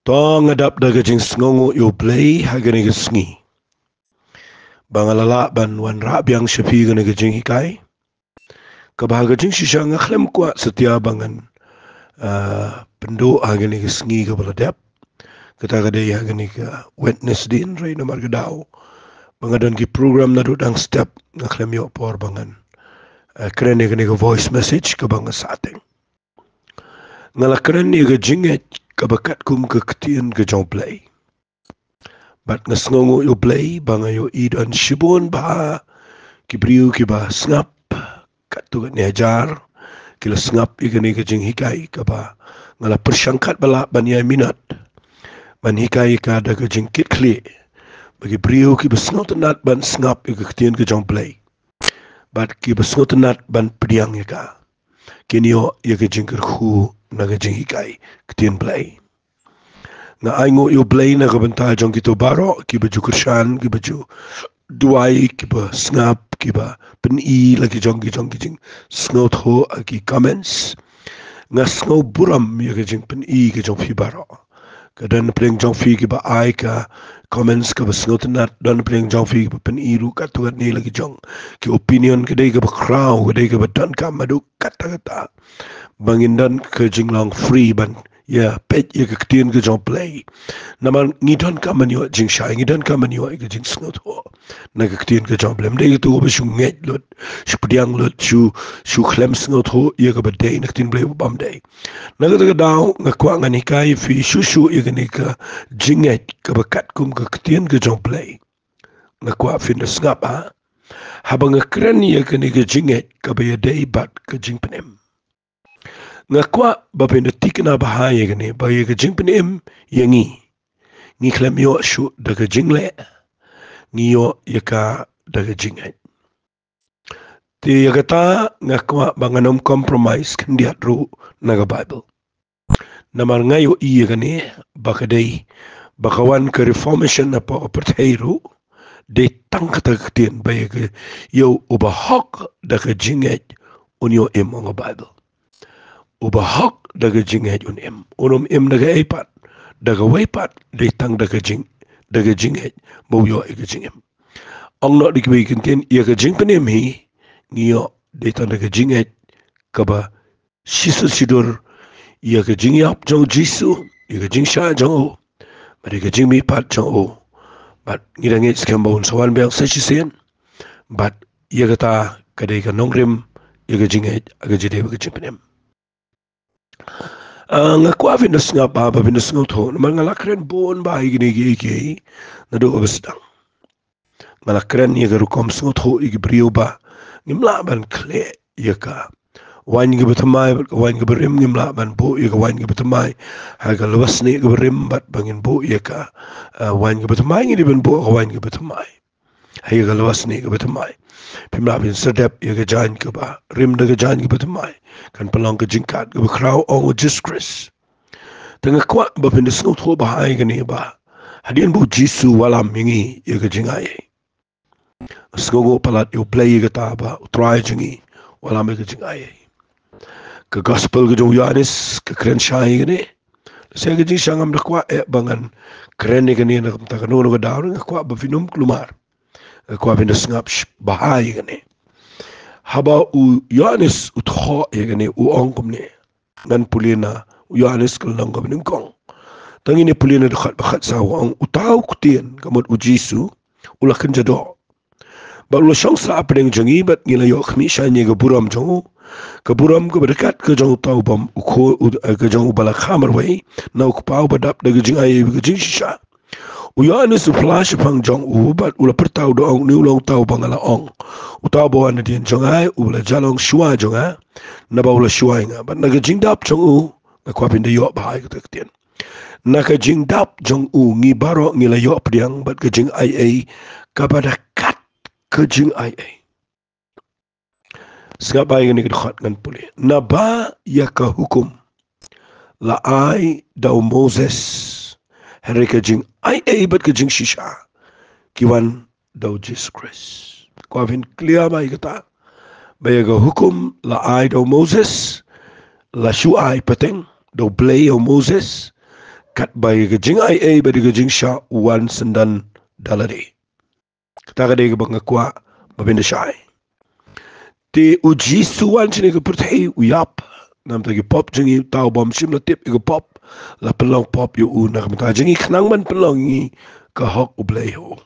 Tong ngadap daga jing sngongo yo play hagani sngi. Bangalala ban wan rabyang shafi gani jing hikai. Kabahaga jing shisha ngakhlem kwa setia bangan pendo hagani sngi ka baladap. Kata kadai hagani ka Wednesday ray na margadao. Bangadan ki program na dudang step ngakhlem yo por bangan. Keren ni ka voice message ka banga sateng. Ngala keren ni ka jinget kabakat kum ke ketien ke jong play. Bat ngasngongo yo play banga yo idan shibon ba kibriu kiba snap katu ni ajar kila snap igani ke jing hikai kaba ngala persangkat bala banya minat ban hikai ka da ke jing kit kli bagi briu kiba snotenat ban snap ke ketien ke jong play. Bat kiba snotenat ban pediang ka kini yo ye ke jing kerhu na ke jing hikai ketien play. Na aingo yo play na kabanta jong kito baro kiba jukurshan kiba ju duai kiba snap kiba peni lagi jong kijing snot ho aki comments nga snow buram ya kijing peni ki jong fi baro kadan pling jong fi kiba ai ka comments ka snot nat dan pling jong fi kiba peni ru ka tu ni lagi jong ki opinion kedai ka crowd kedai ka dan ka madu kata kata bangin dan kijing long free ban ya pet ya ke ketien ke jong play naman ngidon ka manyo jing shai ngidon ka manyo ke jing snot ho na ke ketien ke jong play mde tu ba shu nget lot shu pdiang lot shu khlem snot ho ya ke badai na ketien play bam dai na ke daw nga kwa ngani kai fi shu ya ke ni ka jinget ka bakat kum ke ketien ke jong play nga kwa fin de snap ha habang kren ya ke ni ke jinget ka ba ya dai bat ke jing penem nga kwa babin tikna bahaya gani ba ye ke jing penem yangi ngi khlem yo shu daga jingle ngi yo yaka daga jingai ti yagata nga kwa banganom compromise kandiat ru naga bible namar ngayo iya gani bakadai bakawan ke reformation na pa operteiru de tangkata ketien ba ye ke yo ubahok daga jingai unyo nga bible ubahok daga jinget unum daga epat daga wepat de tang daga jinget mo yo ega jingem ong no dikbi kinten ya ga jing penem hi ngiyo de tang daga jinget kaba shisu sidur ya ga jing yap jong jisu ya ga jing sha jong o ba ga jing mi pat jong o bat ngirang it skambon sawan bel sesisen bat ya ga ta kadai ga nongrim ya ga jinget aga jide ga jing penem nga kwa vinas nga pa vinas nga to naman nga lakren bon ba gini na do abasdang nga lakren ni garu kom sngot ho igi brio ba ngimla ban kle yaka wan gi batamai wan gi berim ngimla ban bo yaka wan gi batamai haga lawas ni gi berim bat bangin bo yaka wan gi batamai ngi ban bo wan gi batamai haga lawas ni gi batamai pimla bin sedap ya ga jan ke ba rim da ga jan ke batamai kan pelong ke jingkat ke kraw ong Jesus Christ tengah kwa ba bin snot ho ba ai ga ni ba hadin bu jisu wala mingi ya ga jingai sgogo palat yo play ga ta ba try jingi wala me ga jingai ke gospel ga jo Yohanes ke kren shai ga ni se ga jing sangam da kwa e bangan kren ni ga ni na ta ga no ga daw ga kwa ba finum klumar kwa bin snap bahai gane haba u Yohanes utho yagane u ongkom ne nan pulina u Yohanes kal nang gam kong tangini pulina de khat sa ong utaw kutien kamot u Jisu ulakan jado ba ulo shong sa apeng jangi bat ngila yo khmi shanye ga buram jong ka buram ko berkat ka jong taw bam u kho ka jong bala khamar wai na ku pau badap de jing ay ga jing shisha Yohanes flash pang jong bat ula pertau do ong ni ulong tau bangala ong utau bawa na dian jong ai ula jalong shua jong a na ba ula shua nga bat naga jing dap jong na kwa pinda yo ba ai ka tian naga jing dap jong ngi baro ngi la yo priang bat ka jing ai ka pada kat ka jing ai sga ba ngi ka khat ngan puli na ba ya ka hukum la ai da Moses Hari kajing ai bat kajing shisha kiwan daw Jesus Christ. Kwa vin clear ba ikata bayaga hukum la ai daw Moses la shu ai pateng daw play o Moses kat bai ke jing ai ai bai ke jing sha wan sendan dalari kata ka de ke bang kwa babin shai ti uji suwan sini ke pertai uyap nam ta ke pop jingi tau bom sim la tip ke pop la pelong pop yu u nak mata jingi khnang man pelong ngi ka hok ublei ho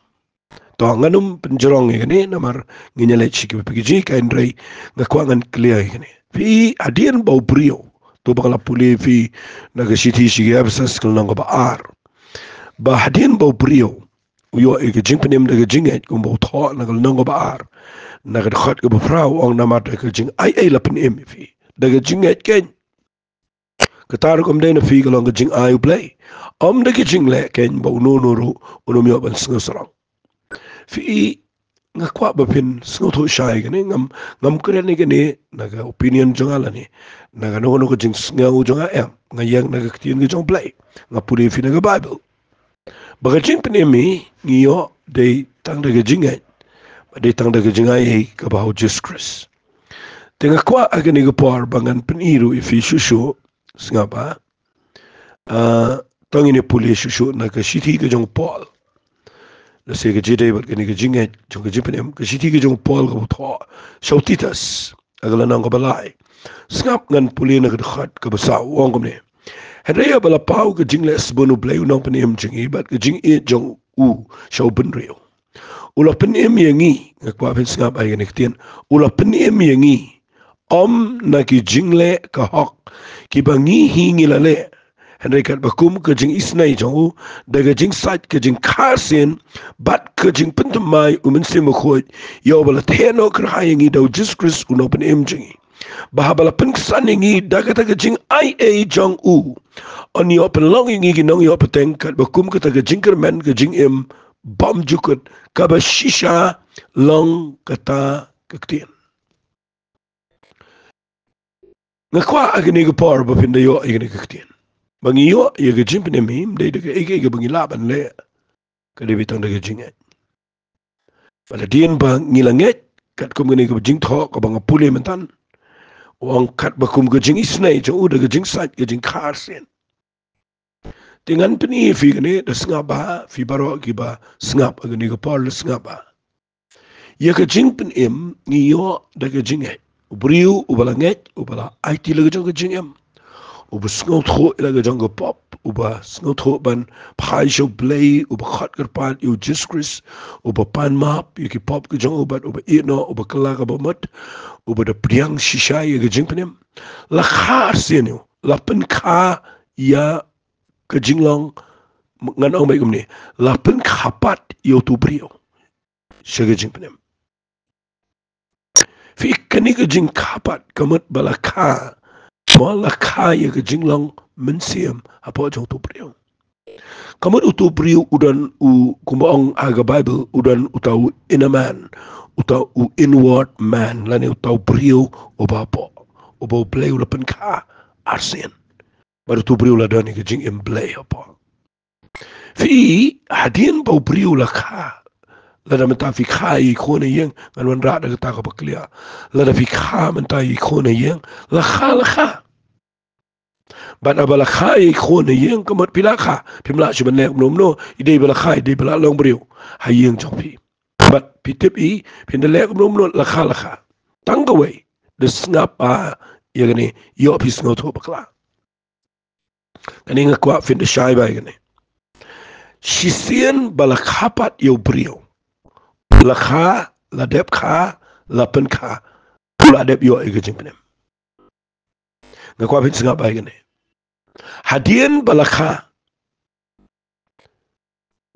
to nganum penjerong ini namar nginyale chiki pigi ka indrai ngakwa ngan clear ini fi adien bau brio to bakala puli fi naga city shigi absas kalnang ba ar ba hadien bau brio uyo e ke jing penem daga jinget kum bau tho naga nang ba ar naga khot ke frau ong namar daga jing ai la penem fi daga jinget ken katar kum dena fi kalong jing ai play om daga jing le ken bau no no ru unom yo ban snusrang fi ngakwa bapin sngoto shai gani ngam kren ni gani naga opinion jonga lani naga no ko jing ngau jonga ngayang naga ktin gi jong play ngapuri fi naga bible baga jing penemi ngiyo de tang daga jingai de tang daga jingai ka ba Jesus Christ tenga kwa agani ga por bangan peniru ifi shushu ngapa tangini puli shushu naga shiti ga jong Paul nasi ke jidai ber kini ke jinget jong ke jipenem ke siti ke jong Paul ke tho sautitas agala nang ke balai skap ngan puli na ke khat ke basa wong ke ne hedaya bala pau ke jingle sbonu blai nang penem jingi bat ke jing e jong u shau ben rio ula penem yangi ngakwa pen skap ai ne ktien ula penem yangi om na ki jingle ka hok ki bangi hingi lale Henry kat bakum ke jing isnai jong daga jing sait ke jing karsin bat ke jing pentemai umen sima khoi yo bala theno krahayangi dau Jesus Christ uno pen jing bahabala pen saningi daga daga jing ai jong u on yo pen longingi gi nong yo peteng kat bakum ke daga jing kermen ke jing bam jukut ka ba shisha long kata kektien ngakwa agni ge por ba pin yo igni kektien bangi yo ye ge jim ne mim de de ge ge bangi laban le ka de bitang de ge jinget bala dien ba ngilanget kat kum ne ge jing tho ka bang pule mentan wong kat ba kum ge jing isnai jo u de ge jing sat ge jing khar sen dengan peni fi ne de snga fi baro ki ba snap ge ne ge por le snga ba ye ge jing pen ni yo de ge jinget ubriu ubalanget ubala it le ge jong ge jingem uba sngot tho ila ge jong ge pop uba sngot tho ban phai sho play uba khat ker pan you Jesus Christ uba pan map you ki pop ge jong uba ino uba kala ga mat uba de priang shisha ye ge jing penem la khar senu la pen kha ya ge jing long ngan ong mai gumni la pen khapat yo tu brio she ge jing penem fi kani ge jing khapat kamat bala kha Mala kaya ke jinglong mensiam apa jong tu brio. Kamu utu brio udan u kumbaong aga Bible udan utau inner man utau inward man lani utau brio obapo obo play ulapan ka arsen. Baru tu brio ladani ke jing play apa. Fi hadien bau brio la ka lada menta fi ka ikone yang ngan wan ra da ta ka baklia lada fi ka menta ikone yang la ka Bat abala khai khone yeng kamot pilakha pimla chuman lek nom no ide bala khai de bala long brio hayeng chong pi bat pitip I pin de lek nom no la kha tang away the snap yegani yo pis no to bakla kani ngakwa fin de shai ba yegani shisien bala khapat yo brio la kha la dep kha la pen kha la dep yo egajing penem ngakwa fin snap ba yegani hadien balakha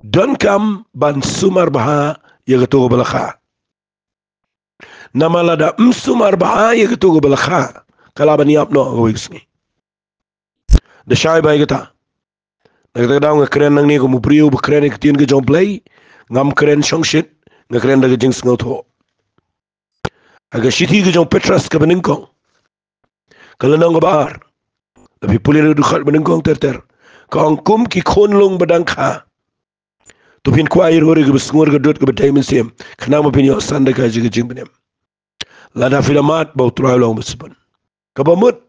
don kam ban sumar baha yagato balakha namalada sumar baha yagato balakha kalaban yap no goisni de shai ba yagata nagata daw nga kren nang ni ko mupriu ba kren ik tien ge jong play ngam kren shong shit nga kren daga jing sngoto aga shiti ge jong petras ka beningkong kala nang bar tapi pulir du khat benengkong ter kong kum ki khon long badang kha to pin kwa ir hore ge besngur ge dot ge betaimen sem khna ma pin yo sanda ka jige jing benem lada filamat ba utra long besban ka ba mut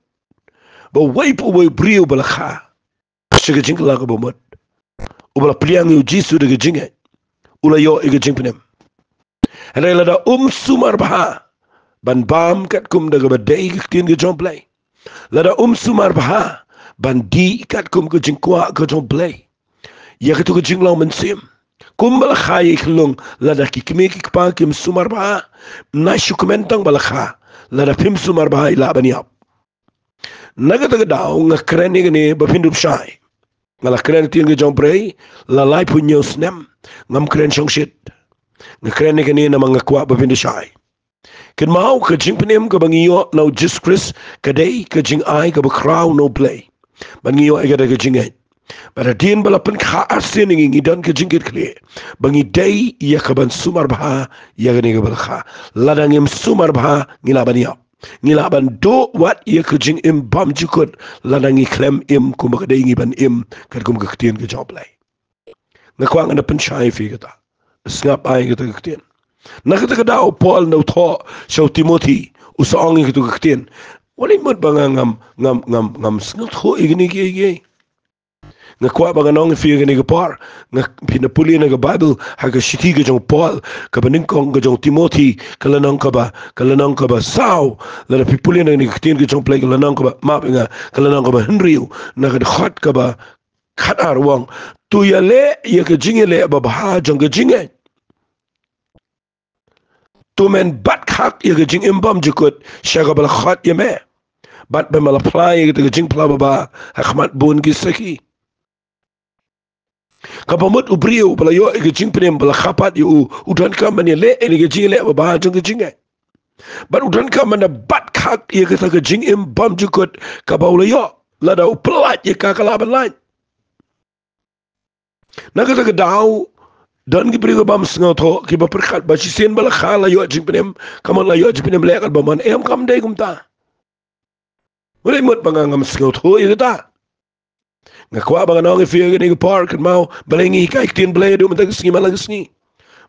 ba wai po wai brio bala kha siya gajing kala ka bumot. Ubala priang yu jisu de gajing ay. Ula yo ay gajing penem. Henry lada sumar baha. Ban bam kat kum daga badai kiktin gajong play. Lada sumar baha. Ban di kat kum gajing kwa gajong play. Ya katu gajing lang mensim. Kum balakhay iklong lada kikimi kikpa kim sumar baha. Nasyu komentang balakha. Lada pim sumar baha ilaban yap. Nagataga daw nga kren ni bafindup shay. Ngala kren tiyan gajong play. Lalay punyo snem. Ngam kren siyang shit. Nga kren ni na mga kwa bafindup shay. Ken mau ka jing penem ka bangiyo na Jesus Christ kaday ka jing ay ka bakraw no play. Bangiyo ay ka jing ay. Pada din balapan ka asin ng idan ka jing kit bangi day iya ka ban sumar baha iya ka ni ka balakha. Ladang im sumar baha ngilaban iya. Ngilaban do wat iya ka jing im bam jukut ladang iklem im kumakaday ngiban im kat kumakaktiyan ka job lay. Nakwang na panshay fi kata. Sngap ay ka kaktiyan. Nakita daw Paul na uto sa Timothy usaong ito kaktin. Wala mo ba ngam sngot ho igini. Nga kwa ba nga nang fiya gani par nga pinapuli na Bible haga shiti ga jong Paul kabaningkong ga jong Timothy kalanang ka ba sao la pipuli na ni kaktin ga jong play kalanang ka ba map nga kalanang ka ba Henry na ga khat ka ba khat arwang tuyale ya ka jingele ba ba jong ga jingay. Tu men bat khak ya gajing imbam jukut syaga bala khat ya me bat be mal apply ya gajing pla ba hakmat bun gisaki kapamut ubriu bala yo gajing penem bala khapat yu udan kam ne le ni gajing le ba jung gajing bat udan kam na bat khak ya gajing imbam jukut kabawla yo lada uplat ya kakalaban lain nakata daw dan ki prigo bam sngo tho ki ba perkhat ba si sen bala khala yo jing penem kaman la yo jing penem lekal ba man em kam dai kumta wala mot bangam sngo tho ita nga kwa ba nang fi ni park mau balengi kai tin blay do mata sngi malang sngi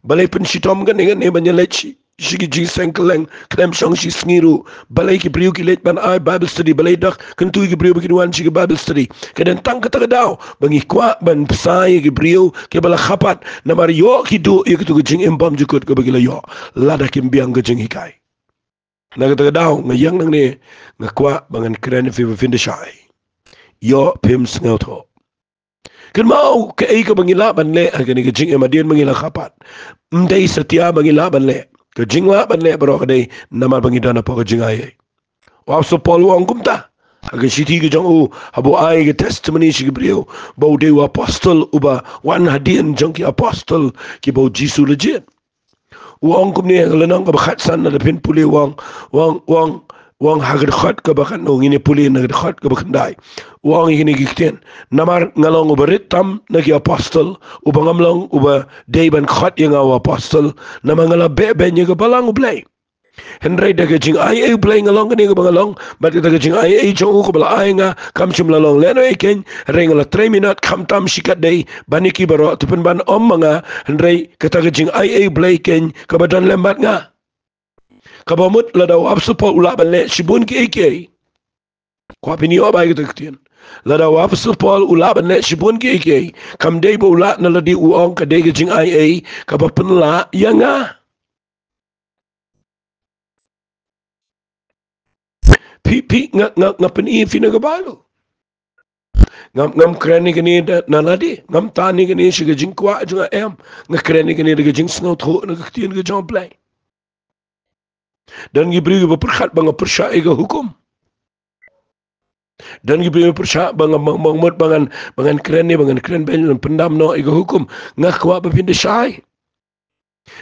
balay pen si tom gan ne banya lechi shigi ji senkeleng klem shong si sngiru balay ki priu ki let ban ai bible study balay dak kan tu ki priu ki wan si bible study kadan tang kata daw bangi kwa ban sai ki priu ke bala khapat na mario ki do ki tu jing embam jukut ko bagila yo lada kim biang ga jing hikai na kata daw ngayang nang ne ngakwa bangan kren fi finde shai yo pim sngoto kan mau ke ai ka bangila ban le ga ni jing emadien bangila khapat mdai satya bangila ban le ka jingla ban le bro kadai nama bangidana pa ka jingai wa so Paul wa ngumta aga shiti ga jong habu ai ga testimony shi gabriel bo de wa apostle uba wan hadian jong ki apostle ki bo jisu legit wa ngum ne ga lanang ga khat san na pin puli wang hagar khat ka bakan no ngine puli na khat ka bakan dai wang ngine gikten namar ngalong ubarit tam na ki apostle uba ngamlong uba day ban khat yang aw apostle na mangala be ben ga balang ublay henry daga jing ai play ngalong ni ga bangalong bat daga jing ai jong ko bala ai nga kam chim la long leno eken rengala 3 minute kam tam shikat day baniki baro tupen ban mga henry kata ga jing ai play ken ka badan lembat nga kabamut la daw apsupo ula balle shibun ki eke kwa pini oba gitu ktian la daw apsupo ula balle shibun ki eke kam dei bo ula na la di uong ka dei jing ai ka ba penla yanga pi nga peni fina ga balu ngam kreni gani na ladi ngam tani gani shiga jing kwa junga em nga kreni gani ga jing snow tho na ktian ga jong play dan gibri ba perkhat bang persya ega hukum dan gibri persya bang mangmot bangan kren ben pendam no ega hukum ngakwa ba pinde syai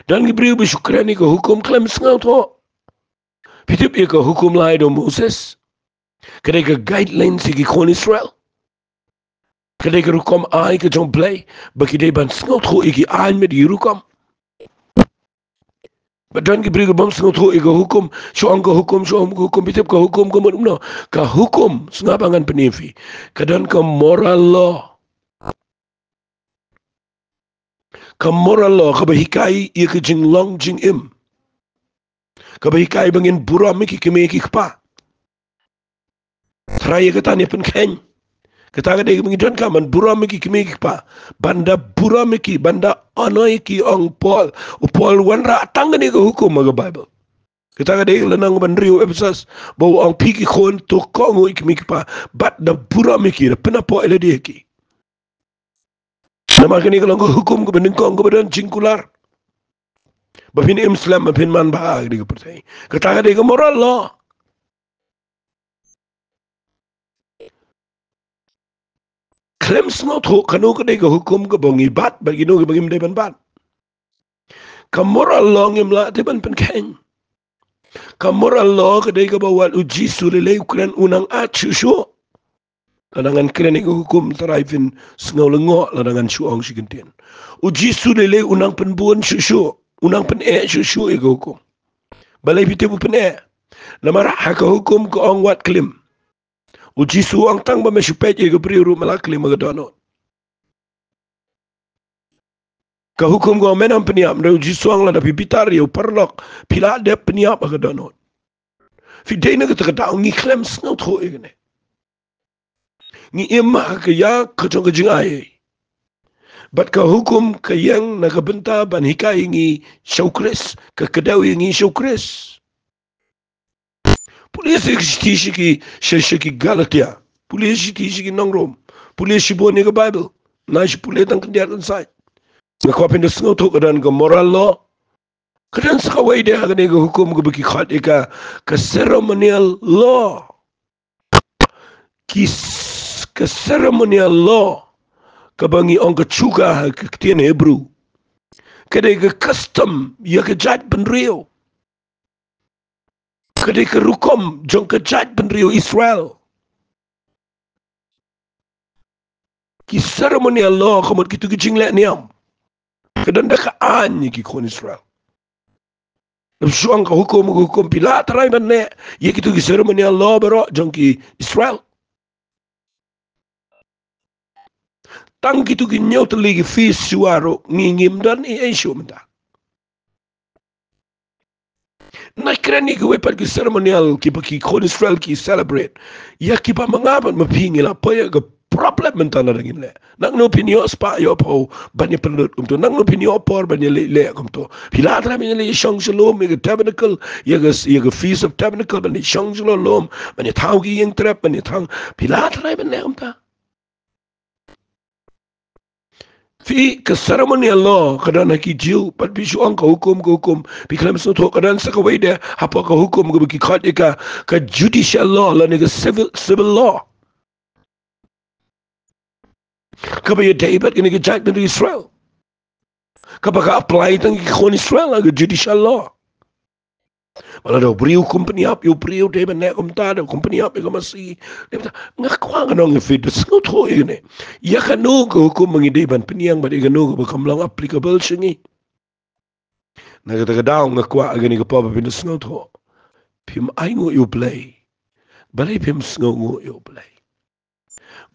dan gibri ba syukran ega hukum klem sngau tho pitip ega hukum lai do Moses kadega guidelines egi kon Israel kadega hukum ai ke jong play baki de ban sngau tho egi ai med yurukum Badan ki beri bam sengat ho ega hukum, so angka hukum, pitip ka hukum no ka hukum sengapangan penefi, kadan ka moral law, ka bahikai ia ke jing long jing im, ka bahikai bangin bura miki keme ki kpa, traya ka tanya pen ken, Kataga de mengidon kaman buramiki kimiki pa banda buramiki banda anoiki ong Paul o Paul wanra tanga ni hukum maga Bible. Kataga de lanang bandriu episas bau ong piki kon to kongo ikimiki pa bat da buramiki da penapo ele deki. Nama kini kalau hukum ke bening kong ke badan cingkular. Bapin Islam bapin man bahag di kepercayaan. Kataga de moral law. Klaim snot ho kanu ke dega hukum ke bongi bat bagi no ke bagi mdeban bat. Kamoral long imla teban pen keng. Kamoral lo ke dega bawal uji sulile ukuran unang achusu. Ladangan kren ke hukum teraifin sengau lengo ladangan suong sigentien. Uji sulile unang penbuan susu, unang pen susu ke hukum. Balai pite bu pen Namara hak hukum ke ong wat klim. Uji suang tang ba mesupet ke priru malakli magadono. Ka hukum go menam peniap na uji suang la da bibitar yo perlok pila de peniap magadono. Fidena ke takada ngi klem snot ho igene. Ngi emma ke ya ke jong ke jing ai. Bat ka hukum ke yang na kabenta ban hikai ngi syukris ke kedawi ngi syukris. Polisi stishi ki sheshiki Galatia. Polisi stishi ki nangrom. Polisi bo ni ke Bible. Na shi polisi tang kendiat inside. Ngakapin da sngot ho kedan ke moral law. Kedan sakawai dia ke hukum ke beki khat ika ke ceremonial law. Ke ceremonial law ke bangi ong ke chuga ke tien Hebrew. Kedai ke custom ya ke jat penrio. Kedai ke rukom jong ke jat penrio Israel. Ki ceremonial law kamot kitu ke jinglek niam. Kedan da ka anyi ki kon Israel. Suang ka hukum pila tarai banne ye kitu ki ceremonial law bero jong ki Israel. Tang kitu ki nyoteli ki fis suaro ngingim dan iesyo menta. Na kreni ki wepat ki ceremonial ki baki kon Israel ki celebrate. Ya ki pa mangaban mapingil apa ya ke problem mentala dangin le. Nang no pinyo spa yo po banya pelut kumto. Nang no pinyo por banya le kumto. Pila atra banya le shong shalom ya tabernacle ya feast of tabernacle banya shong shalom banya taugi yang trap banya tang pila atra banya kumta. Fi ke ceremonial law kadang nak jiu pat bisu ang ka hukum piklam so to kadang sa kawai dia apa ka hukum ke bagi khat ka judicial law la ne civil law ka ba David ke judge dari Israel ka ba ka apply tang kon Israel ke judicial law wala do brio company up yo brio David ne komta do company up ko masi ngakwa nganong fit so to ne ya kanu ko hukum mangideban peniang ba igano ko kamlang applicable singi nagadaw ngakwa agani ko pa bin so to pim aingo yo play balay pim sngo yo play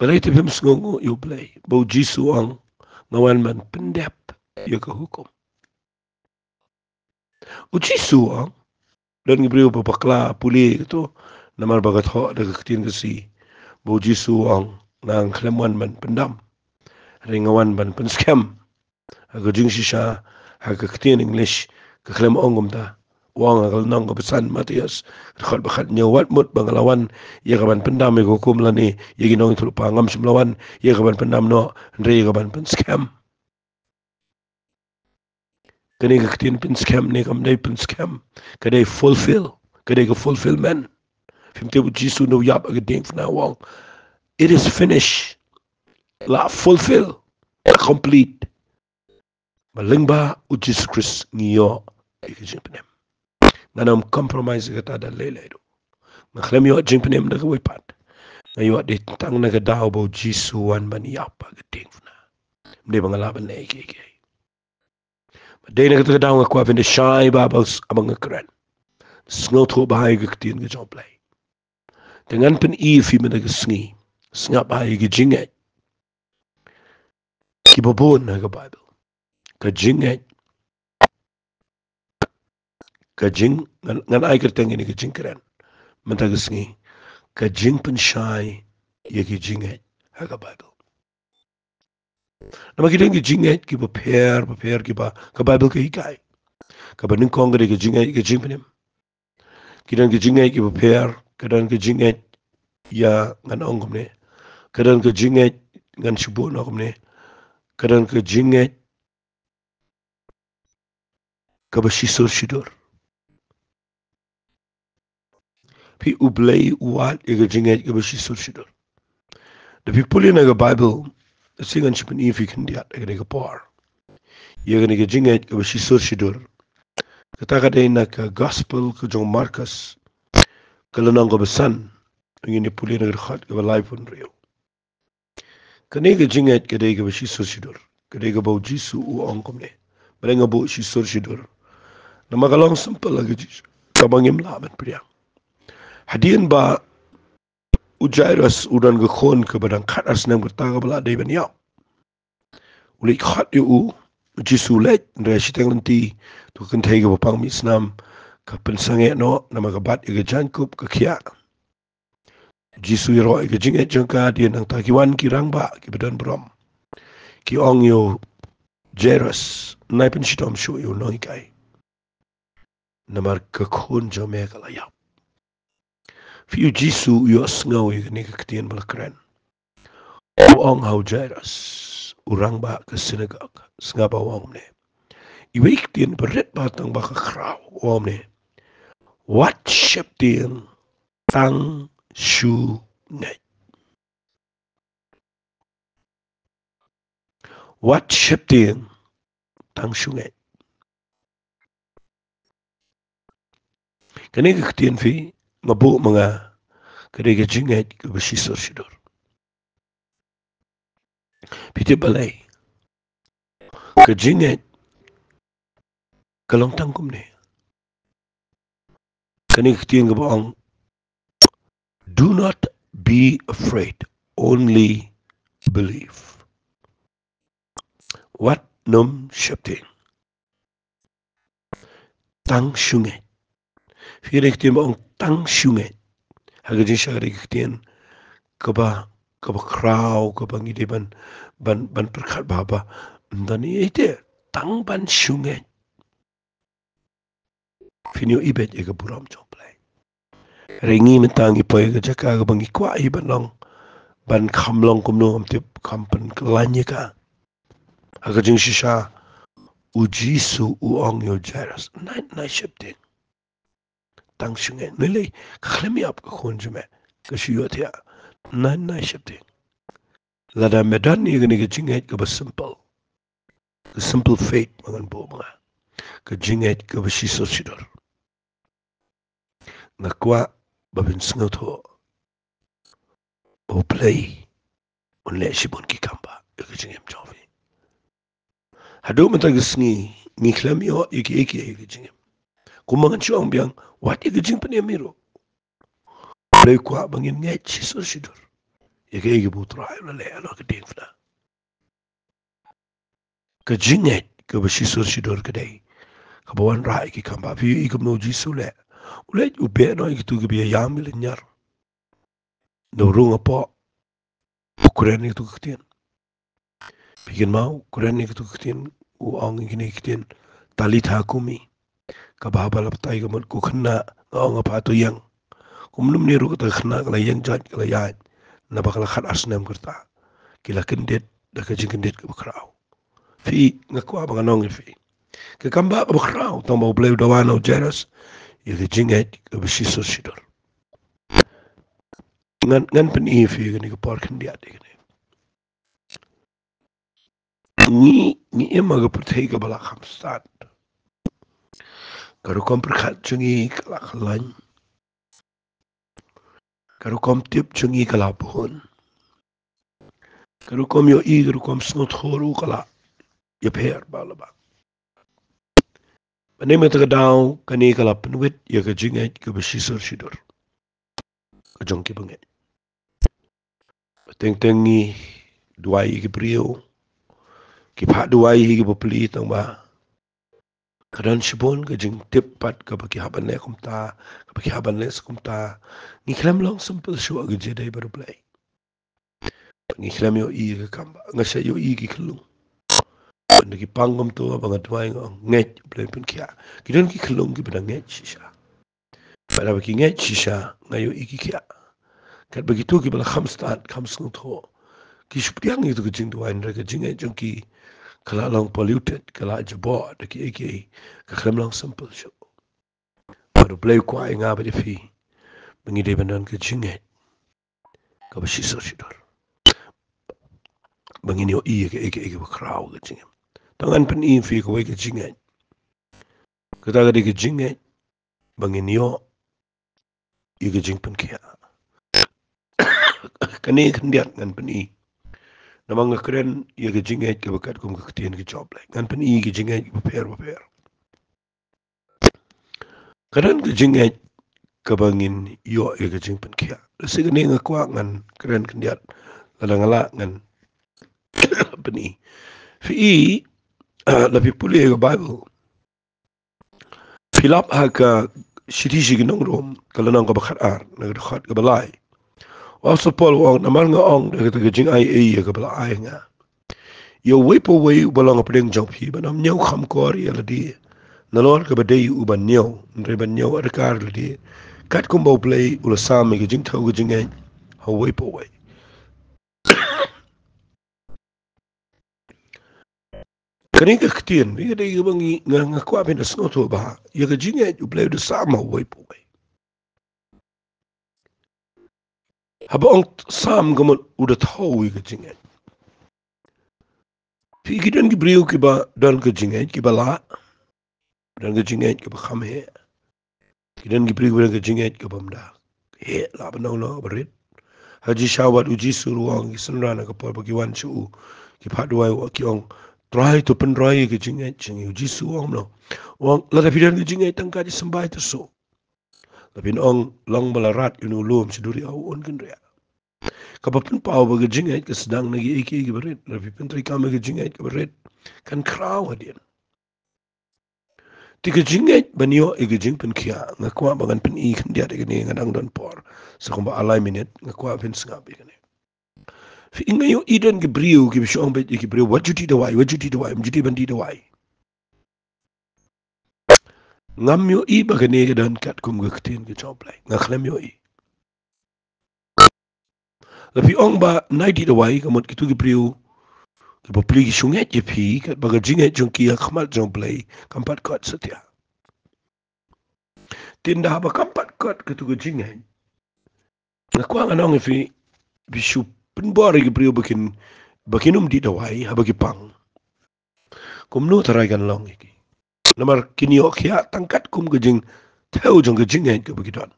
balay pim sngo yo play bo jisu ang ngawan man pendep ya ko hukum ujisu ang dan ngibriu papakla puli itu namar bagat ho daga ketin kesi boji suang nang kleman man pendam ringawan ban pen scam aga jing shisha aga ketin English ke klem ongum ta wang agal nang ko pesan Matias khot bakhat nyawat mut banglawan ya gaban pendam e hukum lani ya ginong itu pangam semlawan ya gaban pendam no ndre gaban pen scam kene ka ketin pen scam ne kam dai pen scam kadai fulfillment fimte bu jisu no yap aga ding fna wang it is finished la fulfill complete malingba u Jesus Christ ngiyo ikijin penem nanam compromise kata da lele do ngakhlem yo jing penem da ko pat ngayo de tang na ga daw bo jisu wan ban yap aga ding fna mde bangala ban ne ke Dene kata daw nga kwa vinde shy babos amang kren. Snot ho bahai gektin ge job play. Dengan pen fi mena ge sngi. Snap bahai ge jinget. Ki babon na ge Bible. Ka jinget. Ka jing ngan ai kerteng ini ge jing kren. Menta ge sngi. Ka jing pen shy ye ge jinget. haga Bible. Nama kita ngi jinget ki prepare ki ba ka Bible ke hikai. Ka ba ning kong ke jinget ke jingpenem. Kita ngi jinget ki prepare kadan ke jinget ya ngan ongom ne. Kadan ke jinget ngan shubu na ne. Kadan ke jinget ka ba shisur shidur. Pi ublay uwat ke jinget ka ba shisur shidur. Tapi puli na ka Bible singan shipen ifi kandiat ke par. Ya ke jinget ka ba shisur shidur. Kata na ka gospel ke jong Marcus kalanang ka besan ingin puli na khat ka live pun rio. Kani ka jinget ka ka ba shisur shidur. Kada ka bau Jisu u ongkom ne. Mereka bau shisur shidur. Nama kalong simple lagi Jisu. Kabangim laban priang. Hadian ba Jairus udan ke khon ke badang khat asnang bertaga bala dai ban yau. Uli khat yu Jisu let ndra sitang nanti tu kan thai ke bapang mi snam ka pensange no nama ka bat ke jankup ke khia. Jisu ro ke jinget jangka dia nang takiwan kirang ba ke badan brom. Ki ong yo Jairus nai pen shitom shu yu no ikai. Namar ke khon jo me kala yau. Fiu Jisu yu asngau yu ni ke ketian bala keren. Ong hau Jairus urang ba ke sinagog sngaba wong ne. Iwik tien berit batang ba ke kraw wong ne. Wat ship tien tang shu net. Wat ship tien tang shu net. Kani ke ketian fi mabu mga kadega jinget ke besisur shidur. Piti balay. Ke jinget kalong tangkum ne. Kani ke ketian ke baong. Do not be afraid. Only believe. Wat num shipting. Tang shunget. Fire ketian baong tang shunget. Haga jing syagari ketian kaba kraw kaba ngide ban perkat baba. Ndani ite tang ban shunget. Finyo ibet ega buram joplay. Ringi mentang ipoy ke jaka ke bangi kwa iban long ban kamlong kumno amtip kampan kelanya ka. Haga jing shisha ujisu uong yo Jairus. Nai shipting. Tang shunget. Nilai kakhlemi ap ke khunjume. Kashiyot ya. Nai shipting. Lada medan ni gani ke jinget ke simple. Ke simple faith mangan po mga. Ke jinget ke besiso sidor. Nakwa babin sengot ho. O play. Unle shibon ki kamba. Ke jingem jovi. Hado matag sngi. Ngiklam yo iki ke jingem. Kumangan syong biang. Wat iki jing paniamiro. Play kwa bangin nget siso sidor. Iki butra ayo le ano ke ding fna. Ke jinget ke besiso sidor kedai. Kabawan rai ki kamba. Fiyo ikum no Jisu le. Ulet ube no itu ke biya yamil nyar. No rung apa. Ukuran itu ketian. Bikin mau ukuran itu ketian. Uang ini ketian. Talit hakumi. Kabahaba laptai kamut ku kena ngong apa tu yang. Kumnum niru kata kena kala yang jat kala yat. Napa kala khat asnam kerta. Kila kendit dah kajing kendit ke bakrau. Fi ngaku apa nong fi. Ke kamba ke bakrau tong bau bleu dawana Jairus. Ya ke jinget ke besiso sidor. Ngan pen ifi ke ni ke par kendiat ke ni. Ni emma ke pertai ke bala khamstat. Karu kom perkhat chungi kala khalan. Karu kom tip chungi kala pohon. Karu kom yo i karu kom snot khoru kala. Ya per bala ba. Panem ta daw kani kala penwit ya ke jinget ke besisor sidor. Ke jong ki banget. Teng-tengi duai ki brio. Ki pha duai ki bopli tang ba. Kadan shibon ke jing tip pat ke baki haban le kumta. Ke baki haban le kumta. Ni klam long simple show ke jedai baru play. ngi khlam yo I ga kamba nga sa yo I ki khlu ndiki pangom to abang atwai ngej play pun kia kidon ki khulung ki bada ngej shisha pada bagi ngej shisha ngayo I ki kia kat begitu ki bala khamstat khamsung to ki shupriang itu ke jing tuan reka jing jong ki kala long polluted kala jabo de ki ka khlam long simple show baru play kwa nga ba de fi bengi de banan ke jing ka ba shiso shidor bengi ni o I ke ba kraw ke jing tangan pen I fi ko ke jing ka ta ga de ke jing bengi ni o I ke jing pen kia kani kandiat ngan pen I namang keren ia ke jingai ke bakat kum ke tien ke job like ngan pen I ke jingai ke pair keren ke jingai ke bangin yo ia ke jing pen kia segini ngakwa ngan keren kandiat ngala ngan pen I fi lebih pulih ke Bible filap haka shiri ginong rom kalau nang ke bakat ar nang dekat ke balai also Paul wong namal nga ong ke jing ai ke balai nga yo wepo we balong apdeng jong phi banam nyau kham kor ya ladi nalor ka badai u ban nyau ndre ban nyau arkar ladi kat kum bo play ula sam ke jing thau ke jing ai ho wepo we kani ka ktien bi de yu bangi nga kwa ben sno to ba ya ke jing ai u play de sam ho wepo we haba ong sam gamot u de thau ke jing ai fi gidan ki brio ki ba dan ke jing ai ki bala dan ke jing ai ki ba kham he kidan ki brio ke jing ai ki bamda he la ba no barit haji shawat uji suruang ki sunrana ka por ki wan chu ki phatwai wa ki ong try to pen rai ki jing ai jing uji suang no wang la da fidan ki jing ai tang ka ji sambai to so labin ong long balarat inu lum siduri au on kin ria ka ba pen pau ba ki jing ai ki sedang nagi iki ki barit labi pen tri ka ma ki jing ai ki barit kan kraw adian tiga jinget banyo ige jing pen kia ngakwa bangan pen I kan dia de ni ngadang don por sakumba alai minute ngakwa pen sngap ikane fi ingayo iden ge brio ge bishong bet ge brio wajuti de wai mjuti bandi de wai ngamyo I bagane ge dan kat kum ge ktin ge choplai ngakhlem yo I lapi ong ba 90 de wai kamot kitu ge brio ke popli ge shunget je phi kat baga jinget jong kia khmal jong play kampat kot setia tinda ba kampat kot kitu ge jinget ngakwa nganong fi bishu penbori ke brio bakinum di dawai habagi pang kumnu tarai kan long iki namar kini okya tangkat kum gejing teu jong gejing ke begidon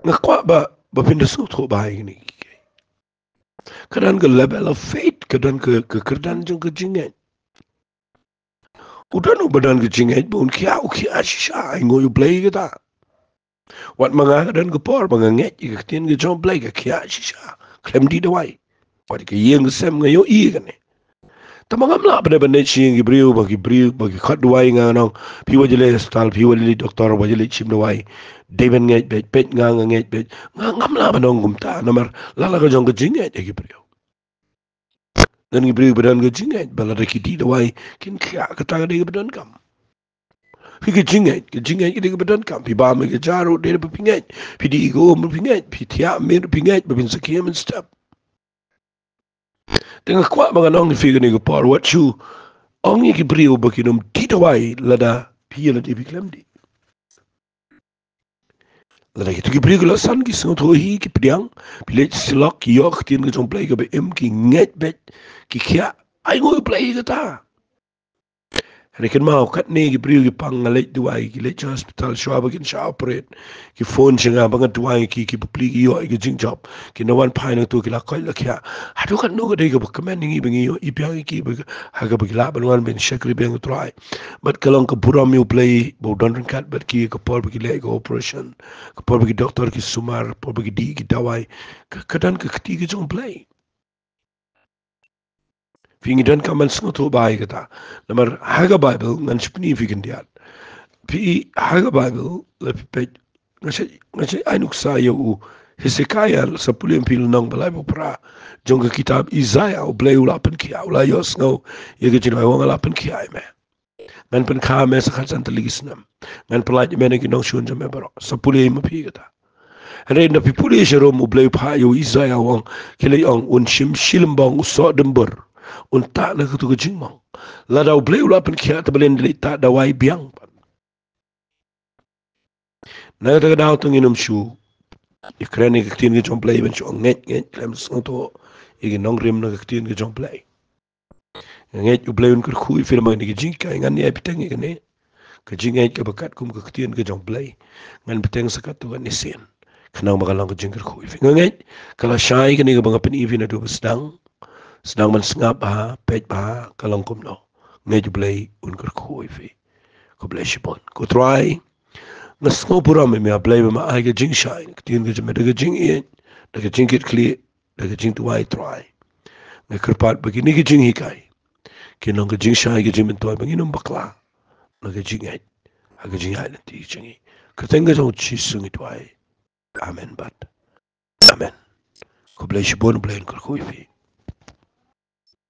ngakwa ba pinda so tho bai ni kadan ke level of faith kadan ke kerdan jong gejing udan badan gejing bun kya shisha ngoyu play kita wat manga dan ke por manganget ke tin ke jong play ke kya shisha klem di dawai wat ke yeng sem ngayo I kan tamangam la bane bane ching gi brio bagi khat duai nga nong pi wajile hospital pi wajile doktor wajile chim duai deben ngai pet nga ngai pet nga ngam la banong gumta namar la ga jong gi ngai gi brio dan gi brio badan gi ngai bala da ki di duai kin kya ka ta ga badan kam pi gi ngai gi badan kam pi ba me gi jaro de pi ngai pi di go mo pi ngai pi tia me pi ngai ba bin sakiem and stuff tengah kuat mga nong figure ni ko par what you ong ki brio bakinum titawai lada pia lada ipiklem di lada ki brio la san ki song tho hi ki priang pile silok ki yok tin ki jong play ka be em ki nget bet ki kya ai ngoi play ka ta rekin mau kat ne ki brio ki pang ngalai duai ki le hospital shwa bakin sha operate ki phone chinga bang duai ki public yo ki jing job ki no one pai na tu ki la koi la kya hadu kan no ga de ga commanding ibang yo ipyang ki ha ga bigla ban wan ben shakri beng try but kalong ka buram yo play bo don kat but ki ka por ki le go operation ka por ki doctor ki sumar por ki di ki dawai kadan ka kti ki jong play Fingi dan kaman sengoto bai kata. Namar haga Bible ngan spini fikin diat. Pi haga Bible lepi pet ngasih ainuk saya u Hezekiah sa pulim pil nang balai pra jong kitab Isaiah o bleu lapen kia ula yos ngau ye ke jino wang lapen kia me ngan pen ka me sa khatsan teligis nam ngan pelaj me ne kinong shun jame baro sa pulim pi kata re na pi puli shero mo bleu pa yo Isaiah wang kele ang un shim shilim bang uso dembur un ta na kutu ke jingmang la dau bleu lapen kia tabelen dili ta dawai biang na ta dau tunginum shu Ukraine ke tin ke jom play ben chong nget klem sonto igi nong rim na ke tin ke jom play nget u play un kur khui film ni ke jing kai ngan ni epiteng ke ne ke jing nget ke bakat kum ke tin ke jom play ngan peteng sakat tu ni sen kenang bakalang ke jing kur khui nget kala shai ke ni ke bang pen ivi na du sedang man sengap ha pej ba kalong kum no nget u play un kur khui ko play shipon ko try nas ngo pura me play ma ai ke jing shai tin ke me de jing ien de jing kit kli de jing tu ai try me kerpat begini ke jing hikai kinong ke jing shai ke jing men toy bangin bakla na ke jing ai ha ke jing ai na ti jing ke tenga jong chi sung it wai amen bat amen ko blai shibon blai ko fi